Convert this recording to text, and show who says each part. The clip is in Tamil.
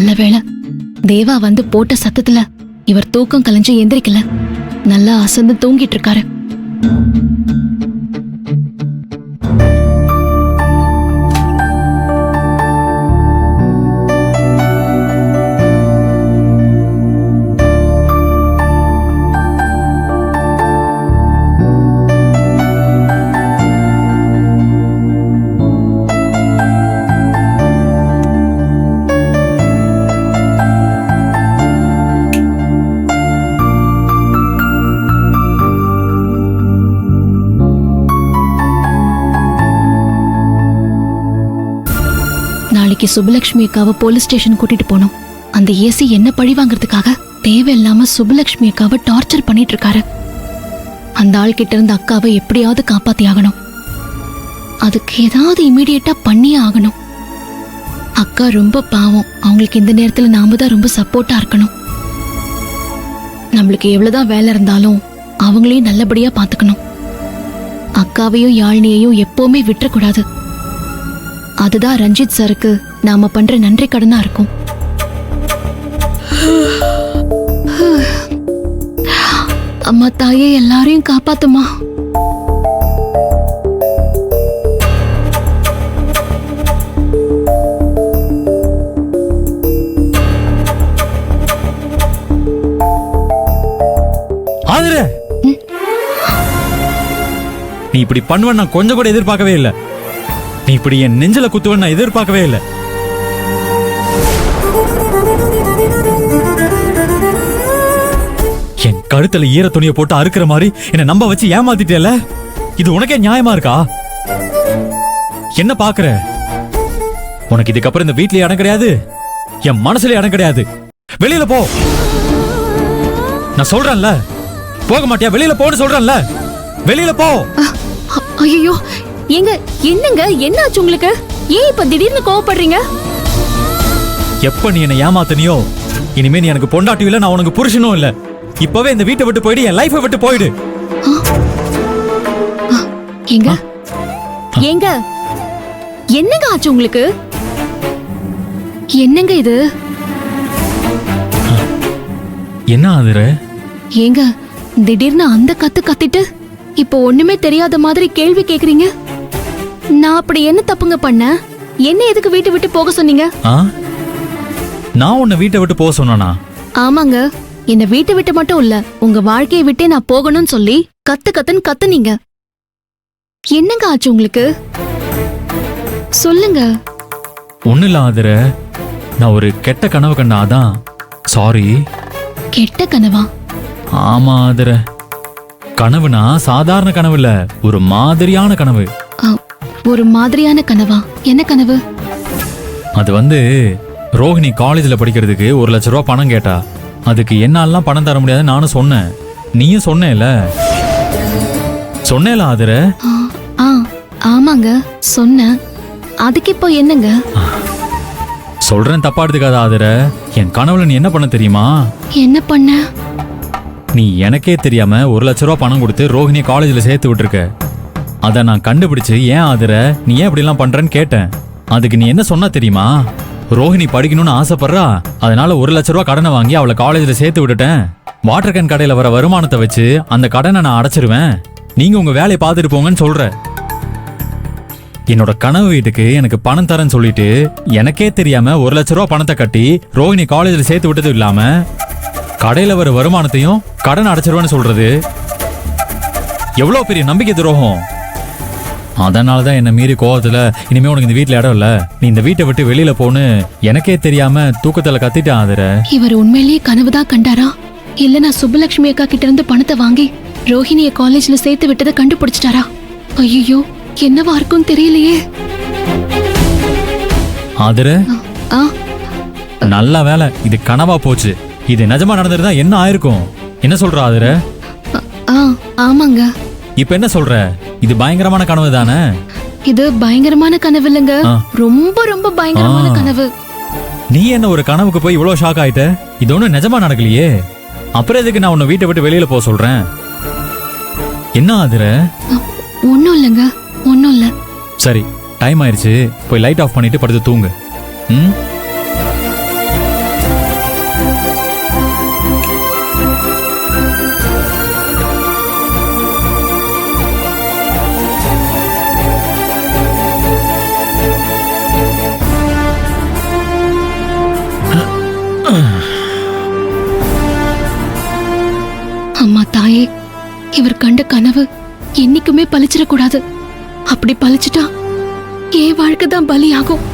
Speaker 1: நல்ல வேளை தேவா வந்து போட்ட சத்தத்துல இவர் தூக்கம் கலைஞ்சு எந்திரிக்கல. நல்லா அசந்து தூங்கிட்டு இருக்காரு. நாளைக்கு சுபலட்சுமி அக்காவை போலீஸ் ஸ்டேஷன் கூட்டிட்டு போனோம். அந்த ஏசி என்ன பழி வாங்கறதுக்காக தேவையில்லாம சுபலட்சுமி அக்காவை டார்ச்சர் பண்ணிட்டு இருக்காரு. அந்த ஆள் கிட்ட இருந்து அக்காவை எப்படியாவது காப்பாத்தி ஆகணும். அதுக்கு ஏதாவது இமீடியட்டா பண்ணியே ஆகணும். அக்கா ரொம்ப பாவம். அவங்களுக்கு இந்த நேரத்துல நாம தான் ரொம்ப சப்போர்ட்டா இருக்கணும். நம்மளுக்கு எவ்வளவுதான் வேலை இருந்தாலும் அவங்களையும் நல்லபடியா பாத்துக்கணும். அக்காவையும் யாழினியையும் எப்பவுமே விட்டுறக்கூடாது. அதுதான் ரஞ்சித் சாருக்கு நாம பண்ற நன்றி கடனா இருக்கும். அம்மா தாயே, எல்லாரையும் காப்பாத்துமா.
Speaker 2: ஆதிரே, நீ இப்படி பண்ணுவ நான் கொஞ்சம் கூட எதிர்பார்க்கவே இல்லை. நீ இப்படி என் நெஞ்சில குத்துவ நான் எதிர்பார்க்கவே இல்லை. என் கழுத்துல ஈர துணியை போட்டு அறுக்கிற மாதிரி என்ன நம்ப வச்சு ஏமாத்திட்டேல. இது உனக்கே நியாயமா இருக்கா? என்ன பாக்குற? உனக்கு இதுக்கப்புறம் இந்த வீட்லயே இடம் கிடையாது, என் மனசுல இடம் கிடையாது. வெளியில போ. நான் சொல்றேன்ல, போக மாட்டியா? வெளியில போன்னு சொல்றேன்ல, வெளியில போ.
Speaker 1: ஐயோ, ஏங்க என்னங்க, என்ன ஆச்சு உங்களுக்கு? ஏன் இப்ப திடீர்னு கோவப்படுறீங்க?
Speaker 2: எப்ப நீ என்ன ஏமாத்தனியோ, இனிமே நீ எனக்கு பொண்டாட்டியும் இல்ல, நான் உனக்கு புருஷனும் இல்ல. இப்பவே இந்த வீட்டை விட்டு போயிடு, என் லைஃபை விட்டு போயிடு.
Speaker 1: ஏங்க ஏங்க என்னங்க ஆச்சு உங்களுக்கு? என்னங்க இது?
Speaker 2: என்ன ஆதுர?
Speaker 1: ஏங்க திடீர்னு அந்த கத்து கத்திட்டு இப்போ ஒண்ணுமே தெரியாத மாதிரி கேள்வி கேக்குறீங்க. நான் அப்படி என்ன தப்புங்க பண்ண? என்ன எதுக்கு வீட்டை விட்டு போக சொன்னீங்க?
Speaker 2: நான் உன்னை வீட்டை விட்டு போக சொன்னானா?
Speaker 1: ஆமாங்க, என்ன வீட்டை விட்டு மட்டும் இல்ல, உங்க வாழ்க்கையை விட்டே நான் போகணும்னு சொல்லி கத்துன்னு கத்துனீங்க. என்னங்க ஆச்சு உங்களுக்கு? சொல்லுங்க.
Speaker 2: ஒண்ணு இல்ல ஆதுர, நான் ஒரு கெட்ட கனவு கண்டாதான். சாரி.
Speaker 1: கெட்ட கனவா?
Speaker 2: ஆமா ஆதுர, கனவுனா சாதாரண கனவு இல்ல, ஒரு மாதிரியான கனவு.
Speaker 1: ஒரு மாதிரியான கனவா? என்ன கனவு?
Speaker 2: அது வந்து ரோஹிணி காலேஜ்ல படிக்கிறதுக்கு 1 லட்சம் ரூபாய் பணம் கேட்டா. அதுக்கு என்னாலாம் பணம் தர முடியாது நானும் சொன்னேன். நீயும் சொன்னேல. சொன்னேல ஆதுர?
Speaker 1: ஆமாங்க சொன்னேன். அதுக்கு இப்போ என்னங்க?
Speaker 2: சொல்றேன், தப்பா எடுத்துக்காத ஆதுர. என் கனவுல நீ என்ன பண்ண தெரியுமா?
Speaker 1: என்ன பண்ண?
Speaker 2: நீ எனக்கே தெரியாம 1 லட்சம் ரூபாய் பணம் கொடுத்து ரோஹிணியை காலேஜ்ல சேர்த்து விட்டுருக்க. அதை நான் கண்டுபிடிச்சு ஏன் ஆதுர நீ ஏன் இப்படி எல்லாம் பண்றேன்னு கேட்டேன். அதுக்கு நீ என்ன சொன்ன தெரியுமா? ரோஹிணி படிக்கணும்னு ஆசைப்படுறா, அதனால 1 லட்சம் ரூபாய் கடனை வாங்கி அவளை காலேஜ்ல சேர்த்து விட்டுட்டேன். வாட்டர் கேன் கடையில வர வருமானத்தை வச்சு அந்த கடனை நான் அடைச்சிருவேன், நீங்க உங்க வேலையை பார்த்துட்டு போங்கன்னு சொல்ற. என்னோட கனவு வீட்டுக்கு எனக்கு பணம் தரேன்னு சொல்லிட்டு எனக்கே தெரியாம 1 லட்சம் ரூபாய் பணத்தை கட்டி ரோஹிணி காலேஜ்ல சேர்த்து விட்டது இல்லாம கடையில வர வருமானத்தையும் கடன் அடைச்சிருவேன்னு சொல்றது எவ்வளவு பெரிய நம்பிக்கை துரோகம். அதனாலதான் என்ன மீறி கோவத்துல இனிமே உனக்கு இந்த வீட்டுல இடம் இல்ல, நீ இந்த வீட்டை விட்டு வெளியில போன்னு எனக்கே தெரியாம தூக்கத்துல கத்திட்டான் ஆதுர.
Speaker 1: இவர் உண்மையிலேயே கனவுதான் கண்டாரா? இல்ல நான் சுப்பலட்சுமி அக்கா கிட்ட இருந்து பணத்தை வாங்கி ரோஹிணிய காலேஜ்ல சேர்த்து விட்டதை கண்டுபிடிச்சிட்டாரா? ஐயோ, என்னவா இருக்கும் தெரியலையே.
Speaker 2: ஆதுர, நல்ல வேலை இது கனவா போச்சு. இது நிஜமா நடந்திருந்தா என்ன ஆயிருக்கும்? என்ன சொல்ற ஆதுர?
Speaker 1: ஆமாங்க.
Speaker 2: இப்ப என்ன சொல்ற? இது பயங்கரமான கனவு தானே?
Speaker 1: இது பயங்கரமான கனவு இல்லங்க, ரொம்ப ரொம்ப பயங்கரமான கனவு.
Speaker 2: நீ என்ன ஒரு கனவுக்கு போய் இவ்வளவு ஷாக் ஆயிட்ட? இது ஒண்ணு நிஜமா நடக்கலையே, அப்புறம் எதுக்கு நான் உன்னை வீட்டை விட்டு வெளியில போக சொல்றேன்? என்ன ஆதுர?
Speaker 1: ஒண்ணும் இல்லங்க, ஒண்ணும் இல்ல.
Speaker 2: சரி, டைம் ஆயிருச்சு, போய் லைட் ஆஃப் பண்ணிட்டு படுத்து தூங்கு.
Speaker 1: கண்ட கனவு என்னைக்குமே பலிச்சிடக்கூடாது. அப்படி பலிச்சிட்டா என் வாழ்க்கை தான் பலியாகும்.